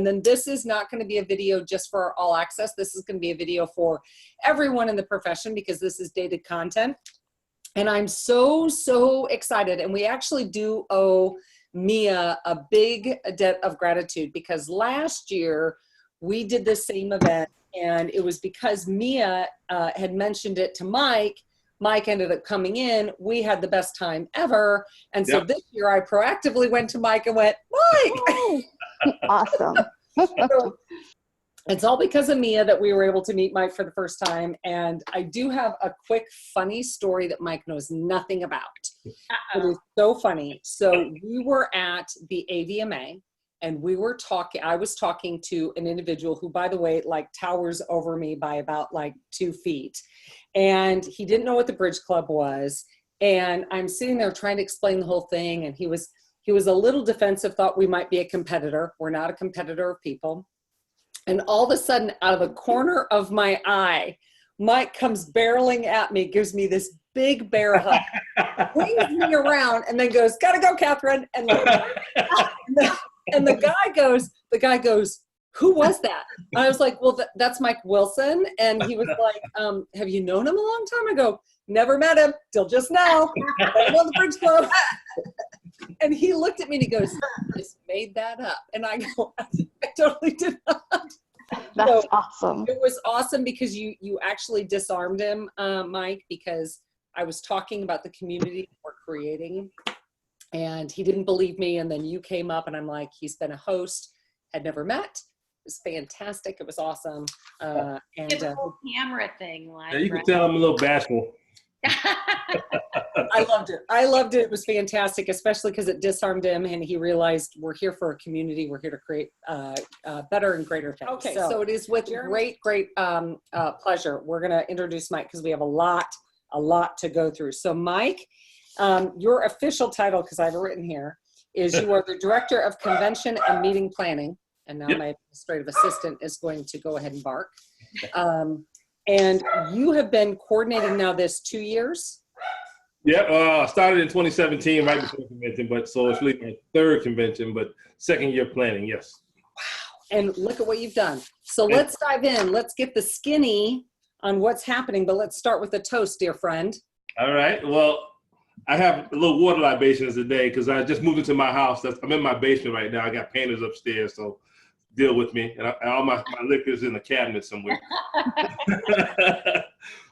And then this is not going to be a video just for all access. This is going to be a video for everyone in the profession because this is dated content. And I'm so, so excited. And we actually do owe Mia a big debt of gratitude because last year we did the same event, and it was because Mia had mentioned it to Mike. Mike ended up coming in. We had the best time ever. And so this year I proactively went to Mike and went, Mike! Awesome. So it's all because of Mia that we were able to meet Mike for the first time. And I do have a quick funny story that Mike knows nothing about. It is so funny. So we were at the AVMA and we were talking, I was talking to an individual who, by the way, like towers over me by about like 2 feet. And he didn't know what the Bridge Club was. And I'm sitting there trying to explain the whole thing. And he was a little defensive, thought we might be a competitor. We're not a competitor of people. And all of a sudden, out of the corner of my eye, Mike comes barreling at me, gives me this big bear hug, brings me around, and then goes, "Gotta go, Catherine." And the guy goes, "Who was that?" And I was like, "Well, that's Mike Wilson." And he was like, "Have you known him a long time?" I go, "Never met him till just now. I'm on the Bridge Club." And he looked at me and he goes, "You just made that up." And I go, "I totally did not." That's awesome. It was awesome because you actually disarmed him, Mike, because I was talking about the community we're creating and he didn't believe me. And then you came up and I'm like, he's been a host, had never met. It was fantastic. It was awesome. It's a whole camera thing. Like, yeah, you can tell I'm a little bashful. I loved it. I loved it. It was fantastic, especially because it disarmed him and he realized we're here for a community. We're here to create better and greater things. Okay, so it is with great pleasure. We're going to introduce Mike because we have a lot to go through. So Mike, your official title, because I have it written here, is you are the Director of Convention and Meeting Planning. And now my administrative assistant is going to go ahead and bark. And you have been coordinating now this 2 years? Yeah, started in 2017, right before the convention, but so it's really my third convention, but second year planning, yes. Wow, and look at what you've done. So let's dive in. Let's get the skinny on what's happening, but let's start with the toast, dear friend. All right, well, I have a little water libations today because I just moved into my house. I'm in my basement right now. I got painters upstairs, so deal with me. And all my liquor's in the cabinet somewhere.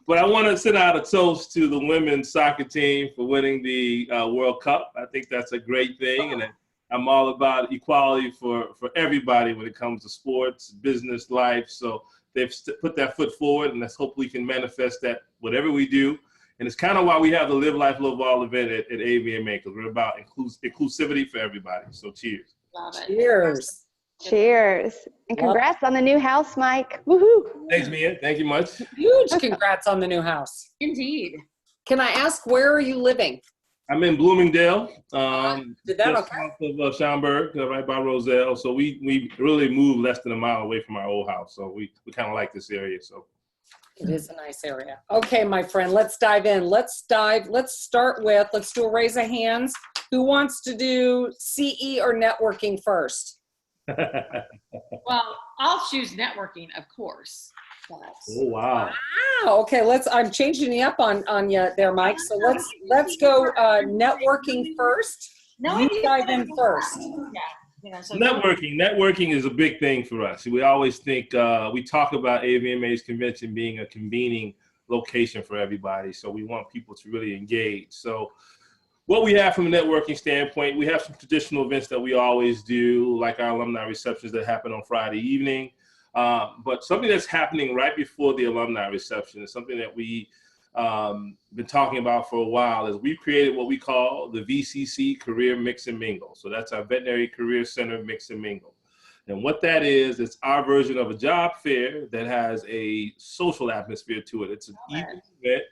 But I want to send out a toast to the women's soccer team for winning the World Cup. I think that's a great thing. And I'm all about equality for everybody when it comes to sports, business, life. So they've put that foot forward, and let's hope we can manifest that whatever we do. And it's kind of why we have the Live Life, Love All event at AVMA, because we're about inclusivity for everybody. So cheers. Love it. Cheers. Cheers. And congrats on the new house, Mike. Woohoo. Thanks, Mia. Thank you much. Huge congrats on the new house. Indeed. Can I ask, where are you living? I'm in Bloomingdale, Did that just south of Schaumburg, right by Roselle. So we really moved less than a mile away from our old house. So we kind of like this area. So it is a nice area. Okay, my friend, let's dive in. Let's start with, let's do a raise of hands. Who wants to do CE or networking first? Well, I'll choose networking, of course. Oh, wow. Wow. Okay, I'm changing you up on you there, Mike. So let's go networking first. No, you dive in first. Yeah. So Networking is a big thing for us. We always think, we talk about AVMA's convention being a convening location for everybody. So we want people to really engage. So what we have from a networking standpoint, we have some traditional events that we always do, like our alumni receptions that happen on Friday evening. But something that's happening right before the alumni reception is something that we been talking about for a while. Is we created what we call the VCC Career Mix and Mingle. So that's our Veterinary Career Center Mix and Mingle. And what that is, it's our version of a job fair that has a social atmosphere to it. It's an evening event.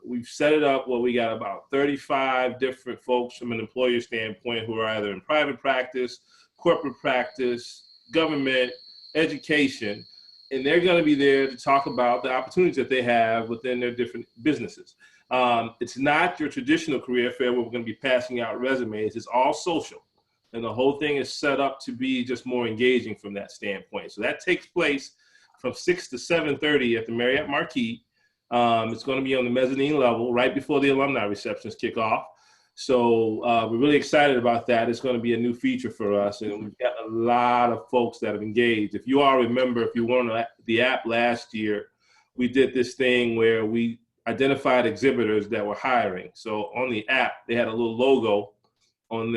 We've set it up where we got about 35 different folks from an employer standpoint who are either in private practice, corporate practice, government, education, and they're going to be there to talk about the opportunities that they have within their different businesses. It's not your traditional career fair where we're going to be passing out resumes. It's all social. And the whole thing is set up to be just more engaging from that standpoint. So that takes place from 6 to 7:30 at the Marriott Marquis. It's going to be on the mezzanine level right before the alumni receptions kick off. So we're really excited about that. It's going to be a new feature for us, and we've got a lot of folks that have engaged. If you all remember, if you were on the app last year, we did this thing where we identified exhibitors that were hiring. So on the app, they had a little logo on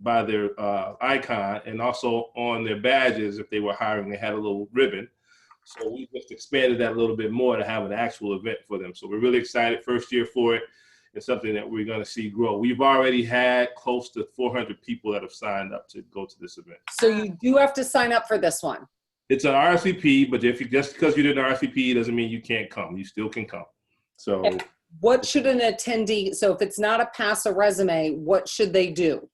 by their icon, and also on their badges, if they were hiring, they had a little ribbon. So we just expanded that a little bit more to have an actual event for them. So we're really excited, first year for it. It's something that we're going to see grow. We've already had close to 400 people that have signed up to go to this event. So you do have to sign up for this one. It's an RSVP, but just because you did an RSVP doesn't mean you can't come. You still can come. So what should an attendee, so if it's not a pass a resume, what should they do?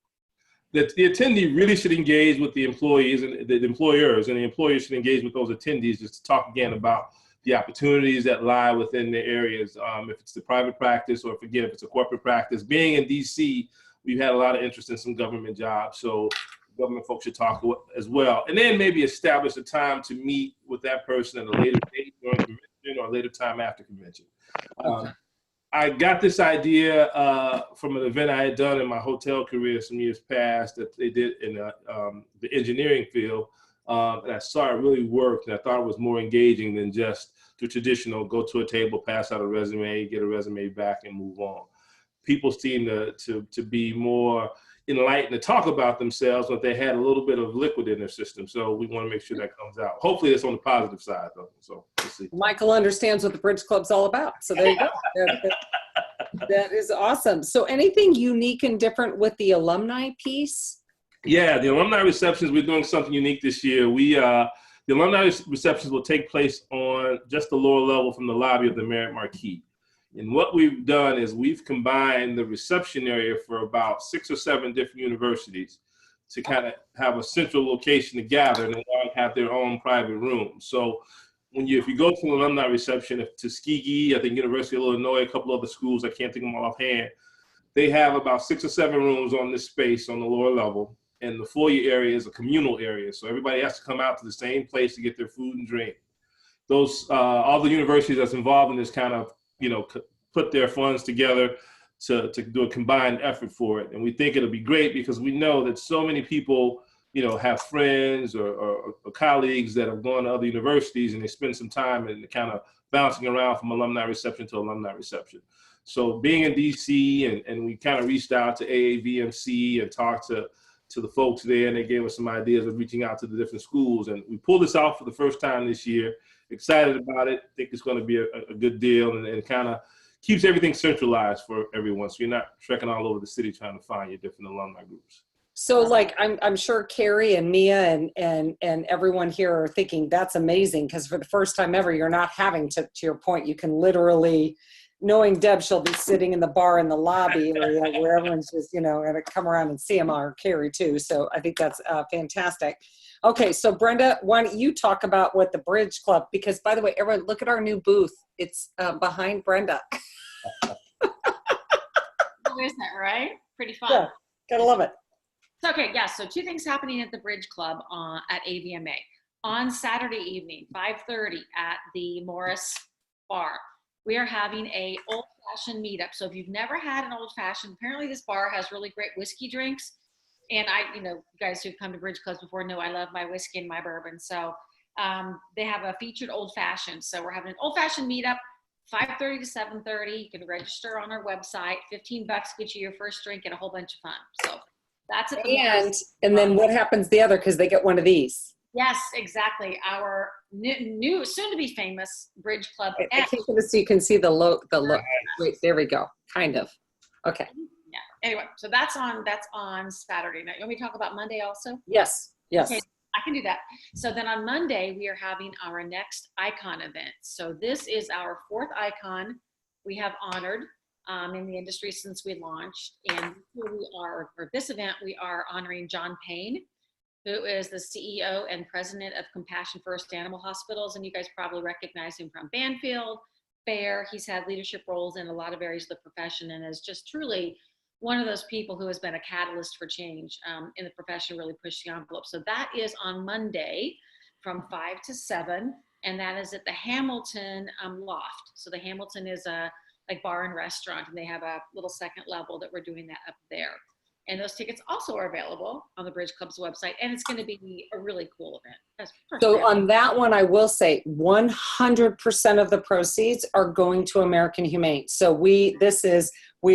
The attendee really should engage with the employees and the employers, and the employers should engage with those attendees just to talk again about the opportunities that lie within the areas. If it's the private practice, or if it's a corporate practice. Being in DC, we've had a lot of interest in some government jobs, so government folks should talk as well. And then maybe establish a time to meet with that person at a later date during convention or a later time after convention. I got this idea from an event I had done in my hotel career some years past that they did in the engineering field. And I saw it really worked, and I thought it was more engaging than just the traditional go to a table, pass out a resume, get a resume back, and move on. People seem to be more enlightened to talk about themselves, but they had a little bit of liquid in their system. So we want to make sure that comes out. Hopefully it's on the positive side, though. So we'll see. Michael understands what the Bridge Club's all about. So there you go. That is awesome. So anything unique and different with the alumni piece? Yeah, the alumni receptions, we're doing something unique this year. The alumni receptions will take place on just the lower level from the lobby of the Marriott Marquis. And what we've done is we've combined the reception area for about 6 or 7 different universities to kind of have a central location to gather, and they all have their own private room. So if you go to an alumni reception, Tuskegee, I think University of Illinois, a couple other schools, I can't think of them offhand, they have about 6 or 7 rooms on this space on the lower level. And the foyer area is a communal area. So everybody has to come out to the same place to get their food and drink. All the universities that's involved in this kind of, put their funds together to do a combined effort for it. And we think it'll be great because we know that so many people, have friends or colleagues that have gone to other universities, and they spend some time and kind of bouncing around from alumni reception to alumni reception. So being in DC, and we kind of reached out to AVMC and talked to the folks there, and they gave us some ideas of reaching out to the different schools. And we pulled this out for the first time this year. Excited about it. Think it's going to be a good deal, and kind of keeps everything centralized for everyone. So you're not trekking all over the city trying to find your different alumni groups. So like, I'm sure Carrie and Mia and everyone here are thinking that's amazing, because for the first time ever, you're not having to your point, you can literally, knowing Deb, she'll be sitting in the bar in the lobby area where everyone's just, going to come around and see them, or Carrie too. So I think that's fantastic. Okay, so Brenda, why don't you talk about what the Bridge Club, because by the way, everyone look at our new booth. It's behind Brenda. Isn't it, right? Pretty fun. Yeah, gotta love it. Okay, yeah, so 2 things happening at the Bridge Club at AVMA. On Saturday evening, 5:30 at the Morris Bar, we are having a old-fashioned meetup. So if you've never had an old-fashioned, apparently this bar has really great whiskey drinks. And you guys who've come to Bridge Clubs before know I love my whiskey and my bourbon. So they have a featured old-fashioned. So we're having an old-fashioned meetup, 5:30 to 7:30. You can register on our website. $15 gets you your first drink and a whole bunch of fun. So that's at the and then what happens the other, because they get one of these. Yes, exactly. Our new soon-to-be famous Bridge Club. I can't get this so you can see the look. Wait, there we go. Kind of. Okay. Yeah. Anyway, so that's on Saturday night. You want me to talk about Monday also? Yes. Yes. Okay, I can do that. So then on Monday, we are having our next icon event. So this is our 4th icon we have honored in the industry since we launched. And here we are, for this event, we are honoring John Payne, who is the CEO and president of Compassion First Animal Hospitals. And you guys probably recognize him from Banfield, Bayer. He's had leadership roles in a lot of areas of the profession and has just truly one of those people who has been a catalyst for change in the profession, really push the envelope. So that is on Monday from 5 to 7, and that is at the Hamilton Loft. So the Hamilton is a like bar and restaurant, and they have a little second level that we're doing that up there. And those tickets also are available on the Bridge Club's website, and it's going to be a really cool event. So on that one, I will say 100% of the proceeds are going to American Humane. So we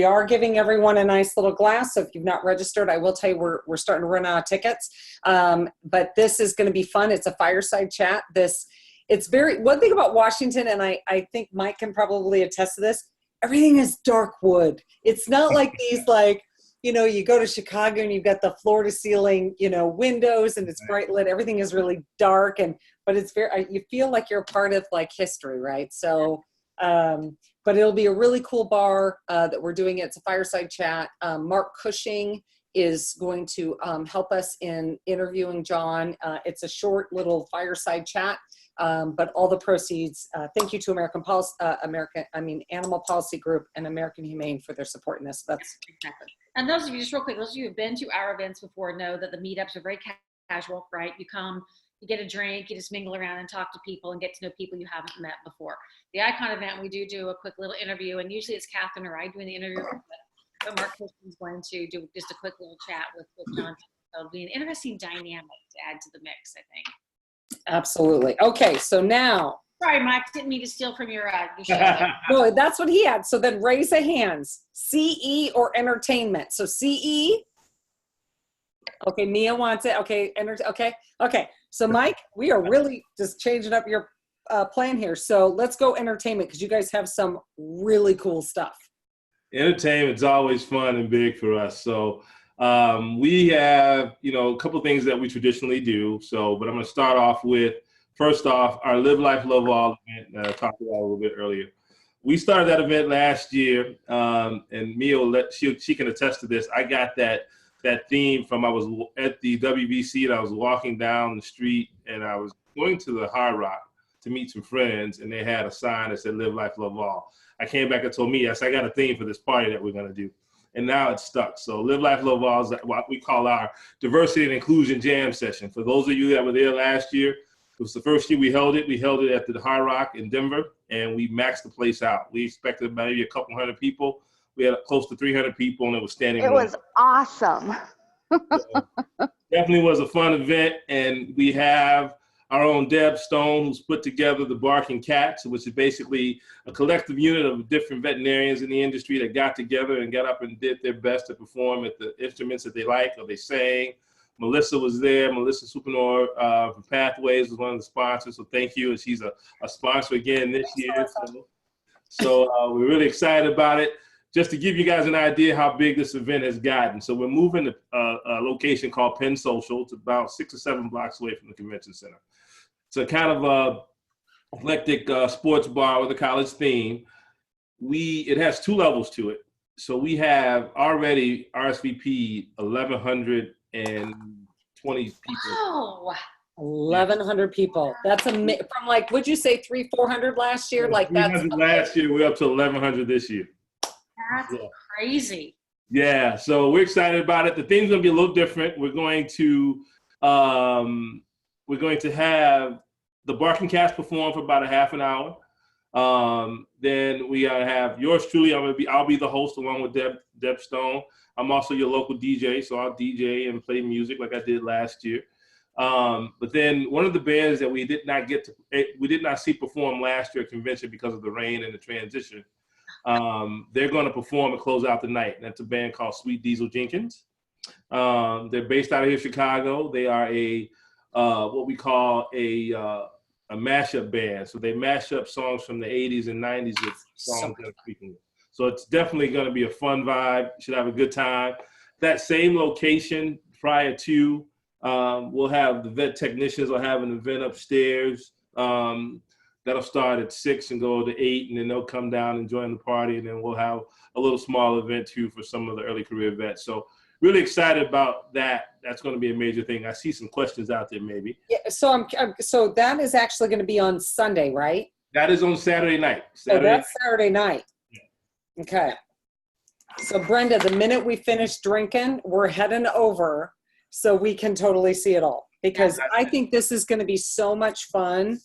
are giving everyone a nice little glass. So if you've not registered, I will tell you we're starting to run out of tickets. But this is going to be fun. It's a fireside chat. It's one thing about Washington, and I think Mike can probably attest to this. Everything is dark wood. It's not like these you go to Chicago and you've got the floor to ceiling, windows, and it's bright lit. Everything is really dark, but it's you feel like you're a part of like history, right? So, but it'll be a really cool bar that we're doing. It's a fireside chat. Mark Cushing is going to help us in interviewing John. It's a short little fireside chat. But all the proceeds, thank you to Animal Policy Group and American Humane for their support in this. That's exactly. And those of you, just real quick, those of you who've been to our events before know that the meetups are very casual, right? You come, you get a drink, you just mingle around and talk to people and get to know people you haven't met before. The Icon event, we do a quick little interview, and usually it's Catherine or I doing the interview, but Mark Christian's going to do just a quick little chat with John. So it'll be an interesting dynamic to add to the mix, I think. Absolutely. Okay, so now. Sorry, Mike, didn't mean to steal from your show there. No, that's what he had. So then raise the hands. CE or entertainment? So CE. Okay, Mia wants it. Okay, okay. So Mike, we are really just changing up your plan here. So let's go entertainment because you guys have some really cool stuff. Entertainment's always fun and big for us. So we have, a couple of things that we traditionally do. But I'm going to start off with, first off, our Live Life, Love All event that I talked about a little bit earlier. We started that event last year, and Mia, she can attest to this. I got that theme from, I was at the WBC and I was walking down the street and I was going to the Hard Rock to meet some friends, and they had a sign that said Live Life, Love All. I came back and told Mia, I got a theme for this party that we're going to do. And now it's stuck. So Live Life, Love All is what we call our diversity and inclusion jam session. For those of you that were there last year, it was the first year we held it. We held it at the Hard Rock in Denver, and we maxed the place out. We expected maybe a couple hundred people. We had close to 300 people, and it was standing. It was awesome. Definitely was a fun event, and we have our own Deb Stone, who's put together the Barking Cats, which is basically a collective unit of different veterinarians in the industry that got together and got up and did their best to perform at the instruments that they like or they sang. Melissa was there. Melissa Supernor from Pathways was one of the sponsors, so thank you. And she's a sponsor again this year. So we're really excited about it. Just to give you guys an idea how big this event has gotten. So we're moving to a location called Penn Social. It's about 6 or 7 blocks away from the convention center. It's a kind of a eclectic sports bar with a college theme. It has 2 levels to it. So we have already RSVP'd 1,120 people. Wow. 1,100 people. That's from would you say 300-400 last year? Yeah, like that's last year. We're up to 1,100 this year. That's crazy. Yeah, so we're excited about it. The theme's going to be a little different. We're going to have the Barking Cats perform for about a half an hour. Then we have yours truly. I'll be the host along with Deb Stone. I'm also your local DJ, so I'll DJ and play music like I did last year. But then one of the bands that we did not see perform last year at convention because of the rain and the transition. They're going to perform and close out the night. That's a band called Sweet Diesel Jenkins. They're based out of here, Chicago. They are what we call a mashup band. So they mash up songs from the 80s and 90s with songs that are speaking. So it's definitely going to be a fun vibe. You should have a good time. That same location prior to, we'll have the vet technicians will have an event upstairs. That'll start at 6 and go to 8, and then they'll come down and join the party, and then we'll have a little small event too for some of the early career vets. So really excited about that. That's going to be a major thing. I see some questions out there maybe. Yeah, so so that is actually going to be on Sunday, right? That is on Saturday night. Saturday night. Yeah. Okay. So Brenda, the minute we finish drinking, we're heading over so we can totally see it all, because I think this is going to be so much fun.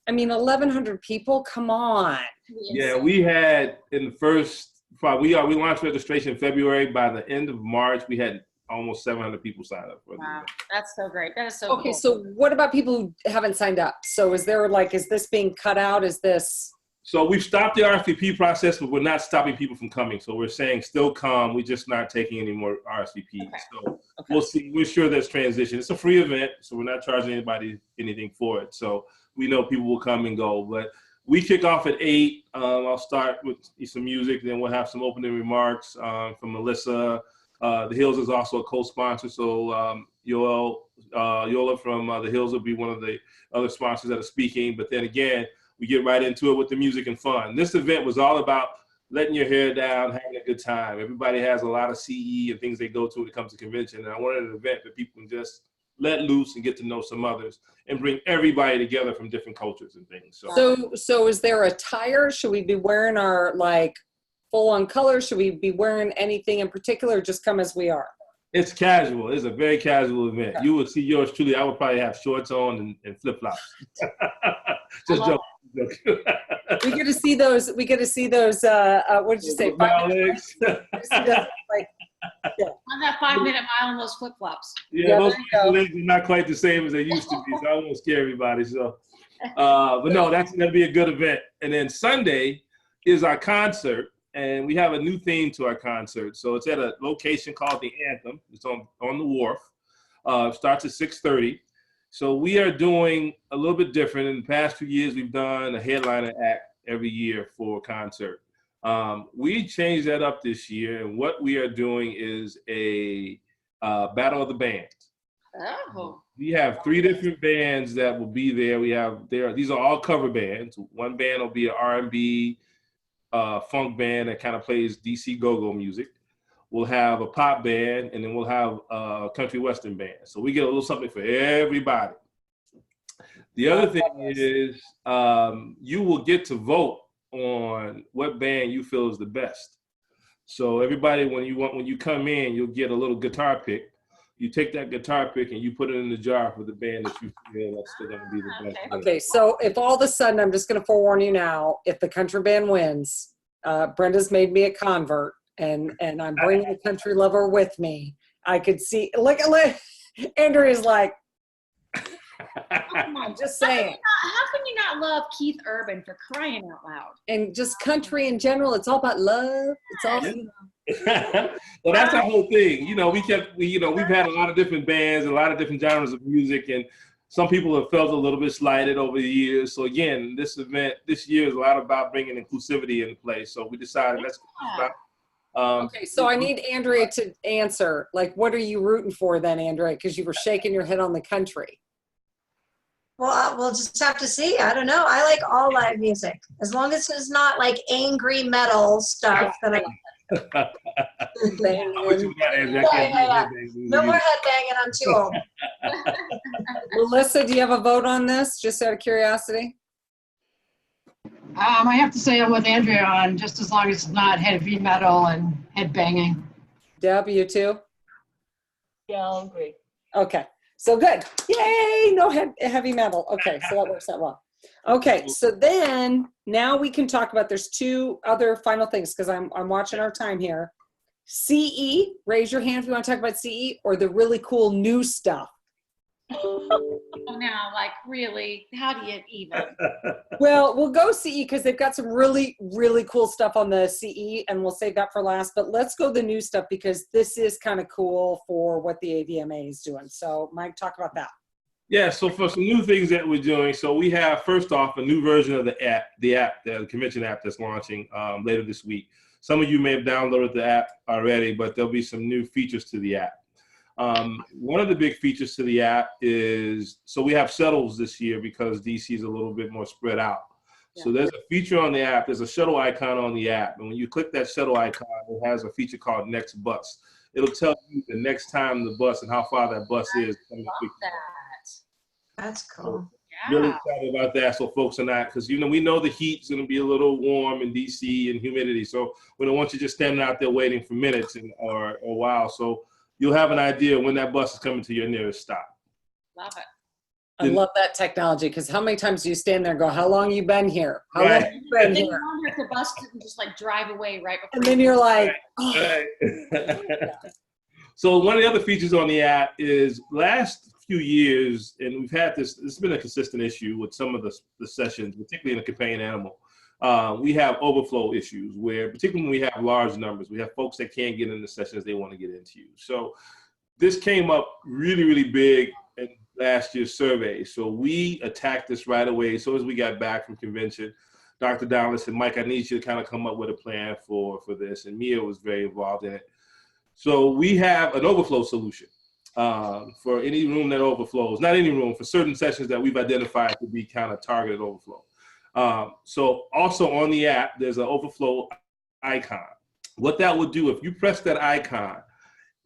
I mean, 1,100 people, come on. Yeah, we had in the first, we launched registration in February. By the end of March, we had almost 700 people sign up for the event. That's so great. That is so Okay, cool. so what about people who haven't signed up? So is this being cut out? Is this? So we've stopped the RSVP process, but we're not stopping people from coming. So we're saying still come. We're just not taking any more RSVPs. Okay. So we'll see. We're sure there's transition. It's a free event, so we're not charging anybody anything for it. So we know people will come and go. But we kick off at 8. I'll start with some music. Then we'll have some opening remarks from Melissa. The Hills is also a co-sponsor. So Yola from the Hills will be one of the other sponsors that are speaking. But then again, we get right into it with the music and fun. This event was all about letting your hair down, having a good time. Everybody has a lot of CE and things they go to when it comes to convention. And I wanted an event that people can just let loose and get to know some others and bring everybody together from different cultures and things. So is there attire? Should we be wearing our like full on colors? Should we be wearing anything in particular, or just come as we are? It's casual. It's a very casual event. You will see yours truly. I would probably have shorts on and flip-flops. Just joking. We get to see those. We get to see those. What did you say? 5 minutes? On that 5-minute mile on those flip-flops. Yeah, those legs are not quite the same as they used to be, so I won't scare everybody. So, but no, that's going to be a good event. And then Sunday is our concert, and we have a new theme to our concert. So it's at a location called the Anthem. It's on the wharf. It starts at 6:30. So we are doing a little bit different. In the past few years, we've done a headliner act every year for a concert. We changed that up this year, and what we are doing is a battle of the bands. Oh. We have 3 different bands that will be there. These are all cover bands. One band will be an R&B funk band that kind of plays DC go-go music. We'll have a pop band, and then we'll have a country western band. So we get a little something for everybody. The other thing is you will get to vote on what band you feel is the best. So everybody, when you come in, you'll get a little guitar pick. You take that guitar pick and you put it in the jar for the band that you feel that's still going to be the best. Okay, so if all of a sudden, I'm just going to forewarn you now, if the country band wins, Brenda's made me a convert. And I'm bringing a country lover with me. I could see, look, Andrea's like, I'm just saying. How can you not love Keith Urban, for crying out loud? And just country in general, it's all about love. It's all, Well, that's our whole thing. We've had a lot of different bands, a lot of different genres of music, and some people have felt a little bit slighted over the years. So again, this event this year is a lot about bringing inclusivity into play. So we decided let's stop. Okay, so I need Andrea to answer. Like, what are you rooting for then, Andrea? Because you were shaking your head on the country. Well, we'll just have to see. I don't know. I like all live music, as long as it's not like angry metal stuff that I. No more headbanging. I'm too old. Melissa, do you have a vote on this? Just out of curiosity. I have to say I'm with Andrea on just as long as it's not heavy metal and head banging. Deb, you too? Yeah, I'll agree. Okay, so good. Yay, no heavy metal. Okay, so that works out well. Okay, so then now we can talk about, there's 2 other final things because I'm watching our time here. CE, raise your hand if you want to talk about CE, or the really cool new stuff. Now, like, really, how do you even? Well, we'll go CE because they've got some really, really cool stuff on the CE, and we'll save that for last. But let's go the new stuff because this is kind of cool for what the AVMA is doing. So, Mike, talk about that. Yeah, so for some new things that we're doing, so we have, first off, a new version of the convention app that's launching later this week. Some of you may have downloaded the app already, but there'll be some new features to the app. One of the big features to the app is, so we have shuttles this year because DC is a little bit more spread out. Yeah. So there's a feature on the app, there's a shuttle icon on the app. And when you click that shuttle icon, it has a feature called Next Bus. It'll tell you the next time the bus and how far that bus is. That's cool. Really excited about that, so folks are not, because we know the heat's going to be a little warm in DC and humidity, so we don't want you just standing out there waiting for minutes or a while. So you'll have an idea when that bus is coming to your nearest stop. Love it. I love that technology, because how many times do you stand there and go, how long you been here? How Right. long you been And then you here? wonder if the bus didn't just like drive away right before. And then you're like, oh. Right. So one of the other features on the app is last few years, and we've had this has been a consistent issue with some of the sessions, particularly in the companion animal. We have overflow issues where, particularly when we have large numbers, we have folks that can't get into sessions they want to get into. So this came up really, really big in last year's survey. So we attacked this right away. So as we got back from convention, Dr. Dowling said, Mike, I need you to kind of come up with a plan for this. And Mia was very involved in it. So we have an overflow solution for any room that overflows, not any room, for certain sessions that we've identified to be kind of targeted overflow. So also on the app, there's an overflow icon. What that would do, if you press that icon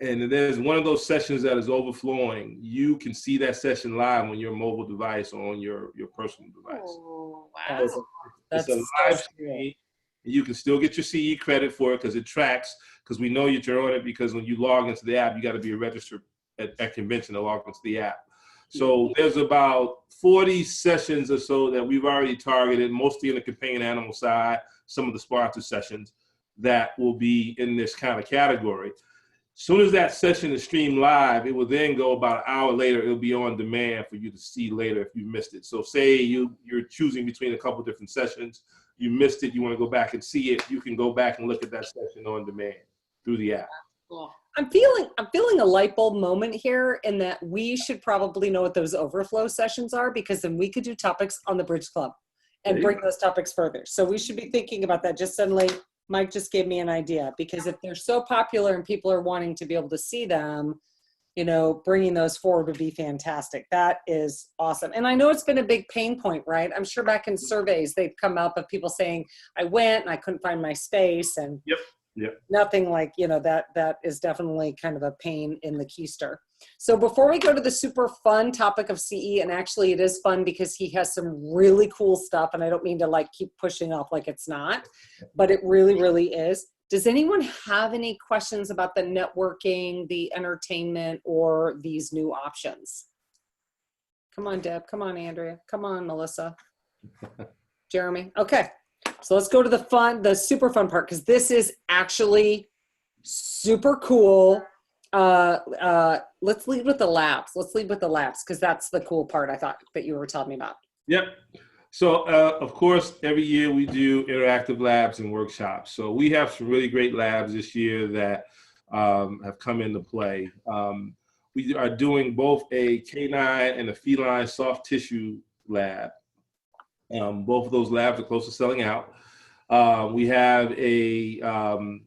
and there's one of those sessions that is overflowing, you can see that session live on your mobile device or on your personal device. Oh, wow. It's a live stream. You can still get your CE credit for it because it tracks, because we know that you're on it, because when you log into the app, you got to be registered at convention to log into the app. So there's about 40 sessions or so that we've already targeted, mostly in the companion animal side, some of the sponsored sessions that will be in this kind of category. As soon as that session is streamed live, it will then go about an hour later. It'll be on demand for you to see later if you missed it. So say you're choosing between a couple different sessions, you missed it, you want to go back and see it, you can go back and look at that session on demand through the app. Cool. I'm feeling a light bulb moment here, in that we should probably know what those overflow sessions are, because then we could do topics on the Bridge Club and bring those topics further. So we should be thinking about that. Just suddenly, Mike just gave me an idea, because if they're so popular and people are wanting to be able to see them, bringing those forward would be fantastic. That is awesome. And I know it's been a big pain point, right? I'm sure back in surveys, they've come up of people saying, I went and I couldn't find my space, and nothing like, that is definitely kind of a pain in the keister. So before we go to the super fun topic of CE, and actually it is fun because he has some really cool stuff, and I don't mean to keep pushing off like it's not, but it really, really is. Does anyone have any questions about the networking, the entertainment, or these new options? Come on, Deb. Come on, Andrea. Come on, Melissa. Jeremy. Okay. So let's go to the super fun part, because this is actually super cool. Let's lead with the labs. Because that's the cool part I thought that you were telling me about. Yep. So, of course, every year we do interactive labs and workshops. So we have some really great labs this year that have come into play. We are doing both a canine and a feline soft tissue lab. Both of those labs are close to selling out. We have an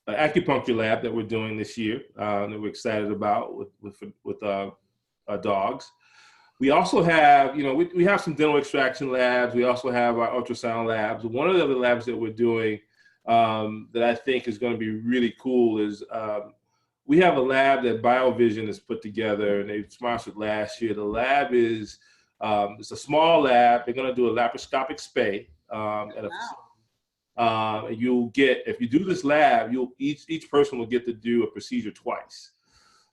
acupuncture lab that we're doing this year that we're excited about with dogs. We also have, we have some dental extraction labs. We also have our ultrasound labs. One of the other labs that we're doing that I think is going to be really cool is we have a lab that BioVision has put together, and they sponsored last year. The lab is, it's a small lab. They're going to do a laparoscopic spay at a facility. You'll get, if you do this lab, each person will get to do a procedure twice.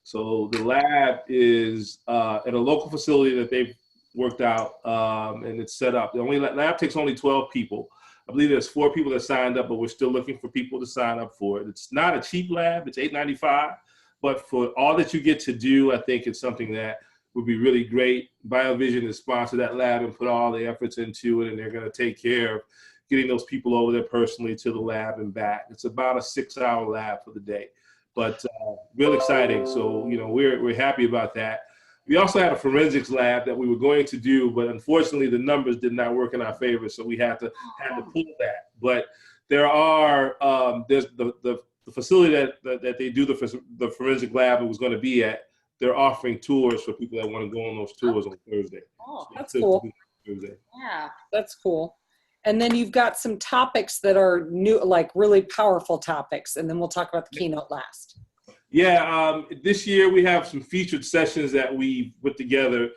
So the lab is at a local facility that they've worked out, and it's set up. The lab takes only 12 people. I believe there's 4 people that signed up, but we're still looking for people to sign up for it. It's not a cheap lab. It's $8.95, but for all that you get to do, I think it's something that would be really great. BioVision has sponsored that lab and put all the efforts into it, and they're going to take care of getting those people over there personally to the lab and back. It's about a 6-hour lab for the day. But real exciting. So, we're happy about that. We also had a forensics lab that we were going to do, but unfortunately the numbers did not work in our favor, so we had to pull that. But there are there's the facility that they do the forensic lab was going to be at. They're offering tours for people that want to go on those tours on Thursday. Oh, that's cool. Thursday. Yeah, that's cool. And then you've got some topics that are new, like really powerful topics. And then we'll talk about the keynote last. Yeah, this year we have some featured sessions that we put together.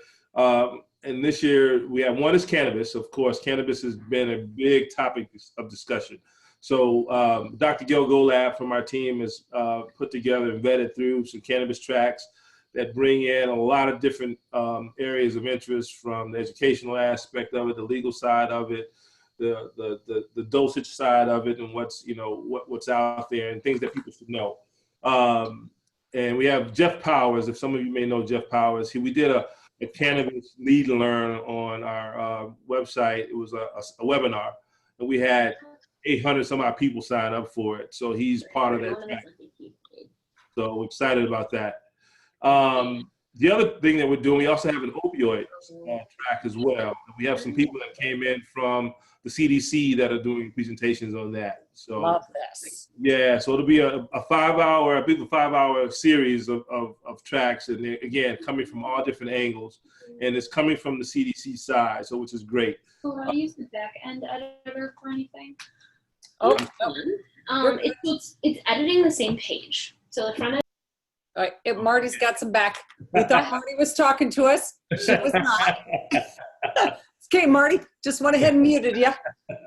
and this year we have one is cannabis. Of course, cannabis has been a big topic of discussion. So Dr. Gil Golab from our team has put together and vetted through some cannabis tracks that bring in a lot of different areas of interest, from the educational aspect of it, the legal side of it, the dosage side of it, and what's out there and things that people should know. And we have Jeff Powers. If some of you may know Jeff Powers, we did a cannabis lead and learn on our website. It was a webinar, and we had 800 some odd people sign up for it. So he's part of that track. So we're excited about that. The other thing that we're doing, we also have an opioid track as well. We have some people that came in from the CDC that are doing presentations on that. So Love this. Yeah, so it'll be a 5-hour, I believe a 5-hour series of tracks, and they're, again, coming from all different angles, and it's coming from the CDC side, so which is great. So how do you use the back end editor for anything? Oh, It's editing the same page. So the front end. all right, Marty's got some back. We thought Marty was talking to us. She was not. Okay, Marty, just went ahead and muted you.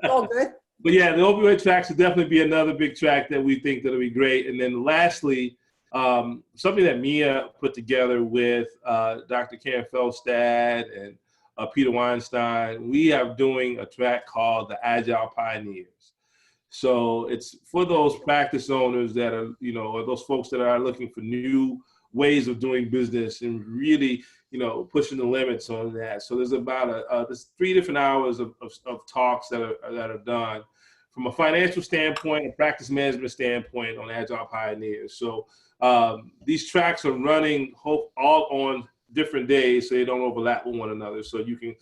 All good. But yeah, the opioid tracks will definitely be another big track that we think that'll be great. And then lastly, something that Mia put together with Dr. Karen Felstad and Peter Weinstein, we are doing a track called the Agile Pioneers. So it's for those practice owners that are, or those folks that are looking for new ways of doing business and really, pushing the limits on that. So there's about there's 3 different hours of talks that are done from a financial standpoint, a practice management standpoint on Agile Pioneers. So these tracks are running all on different days, so they don't overlap with one another. So you can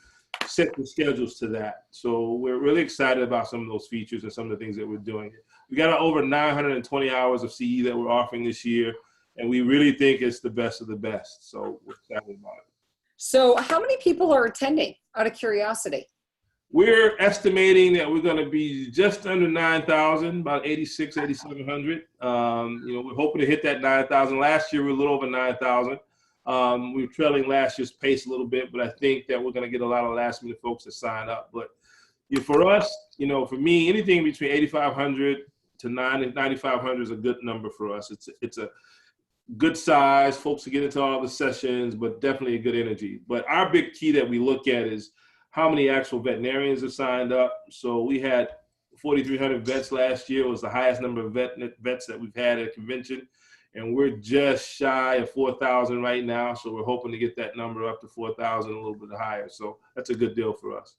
set the schedules to that. So we're really excited about some of those features and some of the things that we're doing. We got over 920 hours of CE that we're offering this year, and we really think it's the best of the best. So we're excited about it. So how many people are attending, out of curiosity? We're estimating that we're going to be just under 9,000, about 8,700. We're hoping to hit that 9,000. Last year, we were a little over 9,000. We were trailing last year's pace a little bit, but I think that we're going to get a lot of last minute folks to sign up. But for us, for me, anything between 8,500 to 9,500 is a good number for us. It's a good size, folks to get into all the sessions, but definitely a good energy. But our big key that we look at is how many actual veterinarians are signed up. So we had 4,300 vets last year. It was the highest number of vets that we've had at a convention. And we're just shy of 4,000 right now. So we're hoping to get that number up to 4,000, a little bit higher. So that's a good deal for us.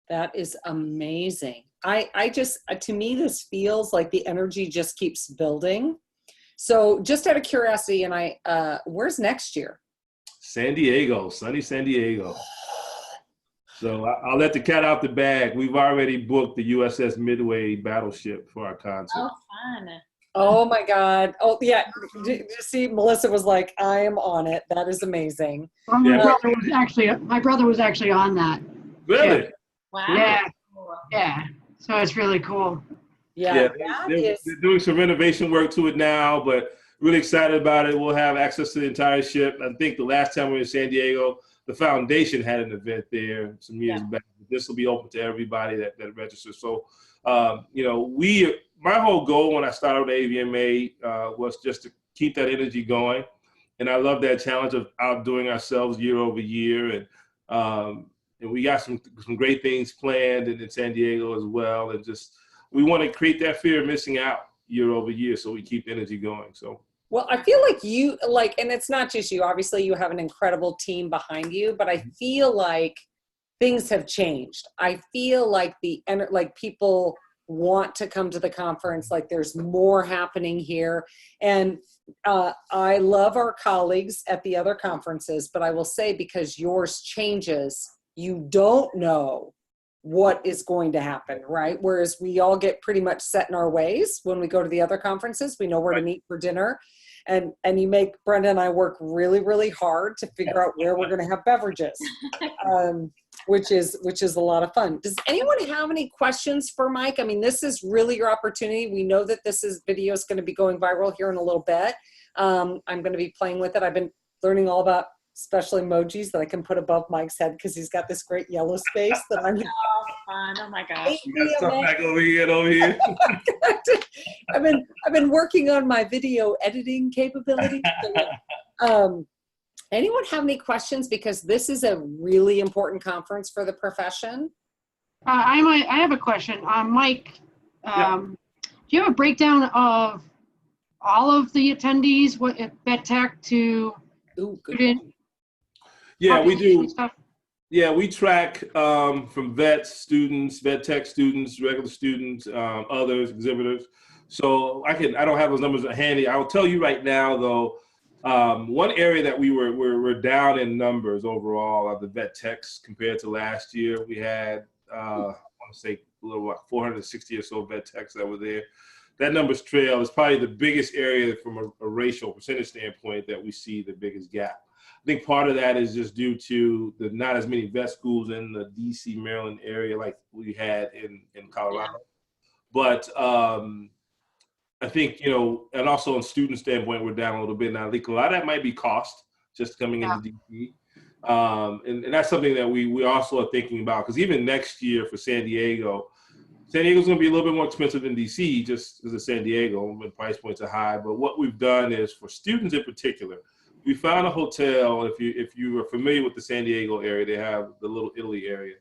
That is amazing. To me, this feels like the energy just keeps building. So just out of curiosity, and where's next year? San Diego, sunny San Diego. So I'll let the cat out the bag. We've already booked the USS Midway battleship for our concert. Oh, fun. Oh my God. Oh yeah. Did you see, Melissa was like, I am on it. That is amazing. Well, my brother was actually on that. Really? Wow. Yeah. So it's really cool. Yeah. They're doing some renovation work to it now, but really excited about it. We'll have access to the entire ship. I think the last time we were in San Diego, the foundation had an event there some years back. This will be open to everybody that registers. So, my whole goal when I started with AVMA was just to keep that energy going. And I love that challenge of outdoing ourselves year over year. And we got some great things planned in San Diego as well. And just, we want to create that fear of missing out year over year so we keep the energy going. So. Well, I feel like and it's not just you, obviously you have an incredible team behind you, but I feel like things have changed. I feel like people want to come to the conference, like there's more happening here. And I love our colleagues at the other conferences, but I will say, because yours changes, you don't know what is going to happen, right? Whereas we all get pretty much set in our ways when we go to the other conferences. We know where to meet for dinner. And you make Brenda and I work really, really hard to figure out where we're going to have beverages, which is a lot of fun. Does anyone have any questions for Mike? I mean, this is really your opportunity. We know that video is going to be going viral here in a little bit. I'm going to be playing with it. I've been learning all about special emojis that I can put above Mike's head because he's got this great yellow space that I'm. Oh, fun. Oh my gosh. You got stuff back over here. I've been working on my video editing capabilities. Anyone have any questions? Because this is a really important conference for the profession. I have a question. Mike, do you have a breakdown of all of the attendees, what vet tech to student? Yeah, we do. Stuff? Yeah, we track from vets, students, vet tech students, regular students, others, exhibitors. So I don't have those numbers handy. I'll tell you right now, though, one area that we're down in numbers overall of the vet techs compared to last year. We had I want to say a little like 460 or so vet techs that were there. That number's trail is probably the biggest area from a racial percentage standpoint that we see the biggest gap. I think part of that is just due to the not as many vet schools in the DC, Maryland area like we had in Colorado. But I think, and also on student standpoint, we're down a little bit now. I think a lot of that might be cost just coming into DC. And that's something that we also are thinking about, because even next year for San Diego's going to be a little bit more expensive than DC just because of San Diego, and price points are high. But what we've done is, for students in particular, we found a hotel. If you are familiar with the San Diego area, they have the Little Italy area.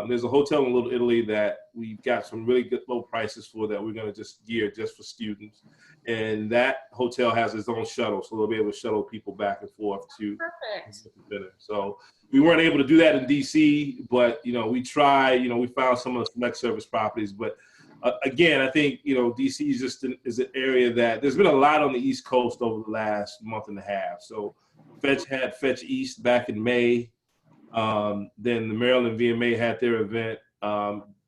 There's a hotel in Little Italy that we got some really good low prices for that we're going to just gear just for students. And that hotel has its own shuttle, so they'll be able to shuttle people back and forth to dinner. So we weren't able to do that in DC, but we tried. We found some of the select service properties, but again, I think DC is just is an area that there's been a lot on the East Coast over the last month and a half. So Fetch had Fetch East back in May. Then the Maryland VMA had their event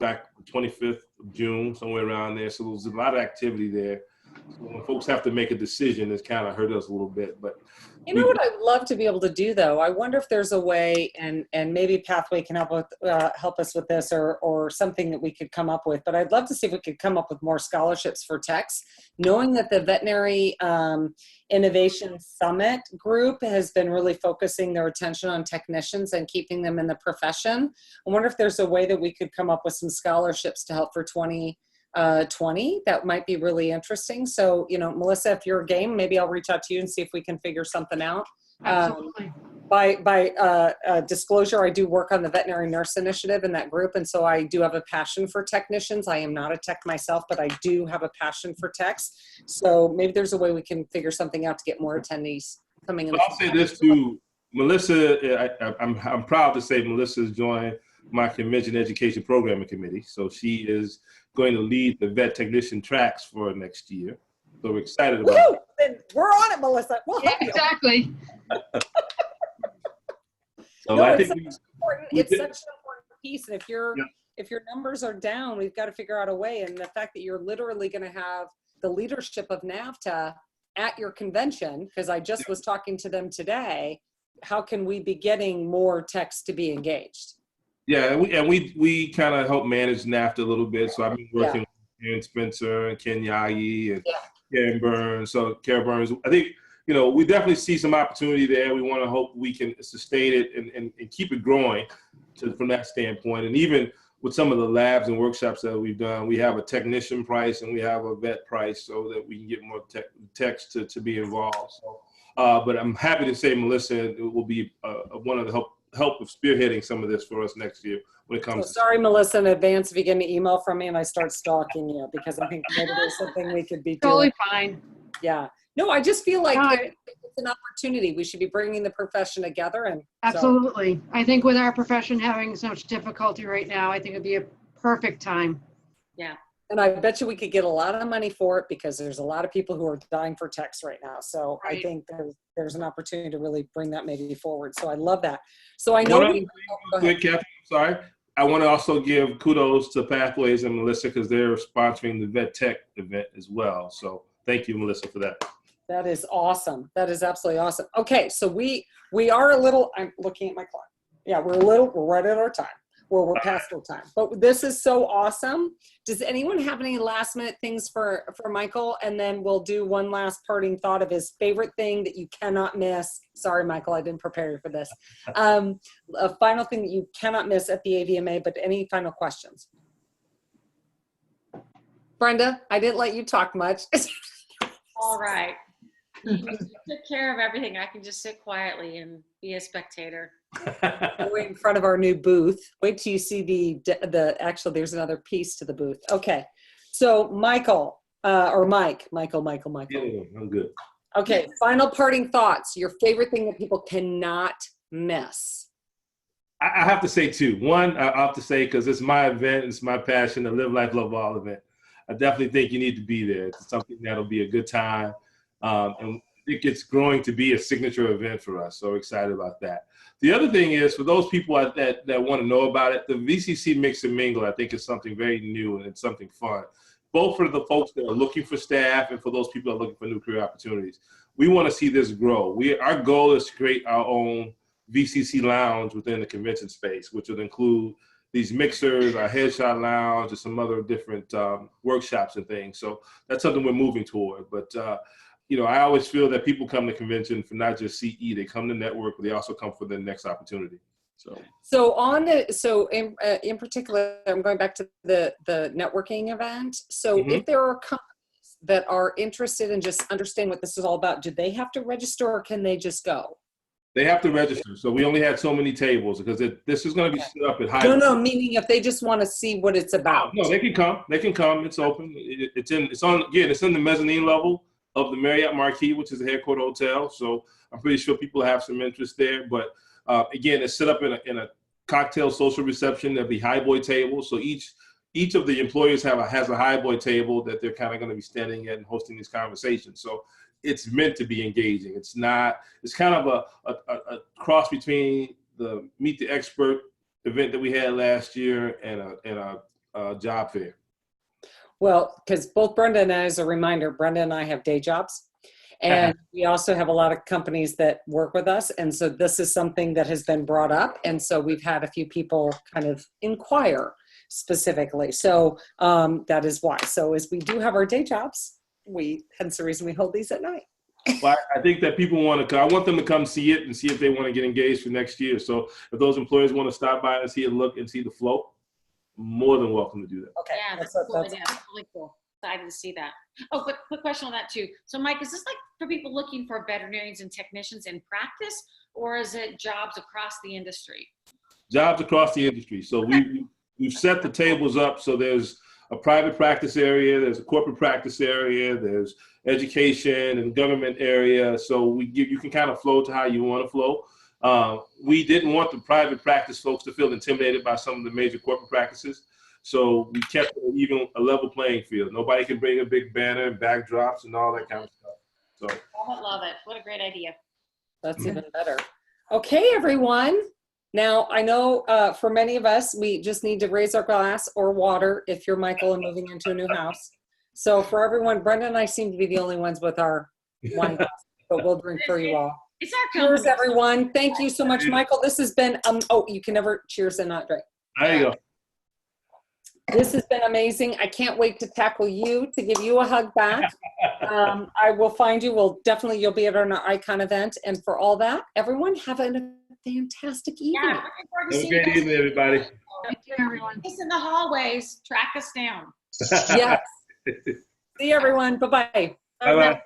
back 25th of June, somewhere around there. So there was a lot of activity there. So when folks have to make a decision, it's kind of hurt us a little bit. But you know what I'd love to be able to do, though? I wonder if there's a way, and maybe Pathway can help us with this, or something that we could come up with. But I'd love to see if we could come up with more scholarships for techs, knowing that the Veterinary Innovation Summit group has been really focusing their attention on technicians and keeping them in the profession. I wonder if there's a way that we could come up with some scholarships to help for 2020 that might be really interesting. So, Melissa, if you're game, maybe I'll reach out to you and see if we can figure something out. Absolutely. By disclosure, I do work on the veterinary nurse initiative in that group. And so I do have a passion for technicians. I am not a tech myself, but I do have a passion for techs. So maybe there's a way we can figure something out to get more attendees coming in. I'll say this too, Melissa, I'm proud to say Melissa's joined my convention education programming committee. So she is going to lead the vet technician tracks for next year. So we're excited about it. Then we're on it, Melissa. We'll help you. Exactly. So No, I it's think such an important piece. And if your numbers are down, we've got to figure out a way. And the fact that you're literally going to have the leadership of NAVTA at your convention, because I just was talking to them today, how can we be getting more techs to be engaged? Yeah, and we kind of help manage NAFTA a little bit. So I've been working with Ken Spencer and Ken Yagi and Karen Burns. So Karen Burns, I think, we definitely see some opportunity there. We want to hope we can sustain it and keep it growing from that standpoint. And even with some of the labs and workshops that we've done, we have a technician price and we have a vet price so that we can get more techs to be involved. So, but I'm happy to say Melissa will be one of the help with spearheading some of this for us next year when it comes. So sorry, Melissa, in advance if you get an email from me and I start stalking you, because I think maybe there's something we could be doing. Totally fine. Yeah. No, I just feel like it's an opportunity. We should be bringing the profession together. And absolutely. So. I think with our profession having so much difficulty right now, I think it'd be a perfect time. Yeah. And I bet you we could get a lot of money for it, because there's a lot of people who are dying for techs right now. So I think there's an opportunity to really bring that maybe forward. So I love that. So I know. Catherine, sorry. I want to also give kudos to Pathways and Melissa, because they're sponsoring the Vet Tech event as well. So thank you, Melissa, for that. That is awesome. That is absolutely awesome. Okay, so we are a little, I'm looking at my clock. Yeah, we're right at our time. or we're past our time. But this is so awesome. Does anyone have any last minute things for Michael? And then we'll do one last parting thought of his favorite thing that you cannot miss. Sorry, Michael, I didn't prepare you for this. A final thing that you cannot miss at the AVMA, but any final questions? Brenda, I didn't let you talk much. All right. You took care of everything. I can just sit quietly and be a spectator. We're in front of our new booth. Wait till you see the actually, there's another piece to the booth. Okay. So Michael, or Michael. Yeah, I'm good. Okay. Final parting thoughts. Your favorite thing that people cannot miss. I have to say two. One, I have to say, because it's my event, it's my passion, the Live Life, Love All event. I definitely think you need to be there. It's something that'll be a good time. And I think it's growing to be a signature event for us. So excited about that. The other thing is, for those people that want to know about it, the VCC Mix and Mingle, I think, is something very new and it's something fun, both for the folks that are looking for staff and for those people that are looking for new career opportunities. We want to see this grow. Our goal is to create our own VCC lounge within the convention space, which would include these mixers, our headshot lounge, and some other different workshops and things. So that's something we're moving toward. But I always feel that people come to convention for not just CE, they come to network, but they also come for the next opportunity. So in particular, I'm going back to the networking event. So if there are companies that are interested in just understanding what this is all about, do they have to register or can they just go? They have to register. So we only had so many tables because this is going to be set up at high. No, meaning if they just want to see what it's about. No, they can come. They can come. It's open. It's in the mezzanine level of the Marriott Marquis, which is a headquarter hotel. So I'm pretty sure people have some interest there. But again, it's set up in a cocktail social reception. There'll be highboy tables. So each of the employers has a highboy table that they're kind of going to be standing at and hosting these conversations. So it's meant to be engaging. It's kind of a cross between the Meet the Expert event that we had last year and a job fair. Well, because both Brenda and I, as a reminder, Brenda and I have day jobs. And we also have a lot of companies that work with us. And so this is something that has been brought up. And so we've had a few people kind of inquire specifically. So that is why. So as we do have our day jobs, hence the reason we hold these at night. Well, I think that people want to come. I want them to come see it and see if they want to get engaged for next year. So if those employers want to stop by and see it, look and see the flow, more than welcome to do that. Okay. Yeah, that's cool. That's really cool. Excited to see that. Oh, quick question on that too. So Mike, is this like for people looking for veterinarians and technicians in practice, or is it jobs across the industry? Jobs across the industry. So we've set the tables up. So there's a private practice area, there's a corporate practice area, there's education and government area. So you can kind of flow to how you want to flow. We didn't want the private practice folks to feel intimidated by some of the major corporate practices. So we kept it even a level playing field. Nobody can bring a big banner and backdrops and all that kind of stuff. So I love it. What a great idea. That's even better. Okay, everyone. Now, I know for many of us, we just need to raise our glass or water if you're Michael and moving into a new house. So for everyone, Brenda and I seem to be the only ones with our wine glass, but we'll drink for you all. It's our company. Cheers, everyone. Thank you so much, Michael. This has been, you can never cheers and not drink. there you go. This has been amazing. I can't wait to tackle you, to give you a hug back. I will find you. You'll be at our Icon event. And for all that, everyone have a fantastic evening. Yeah, looking forward to Have a seeing great you guys. evening, everybody. Thank you, everyone. In the hallways, track us down. Yes. See you, everyone. Bye-bye. Bye-bye.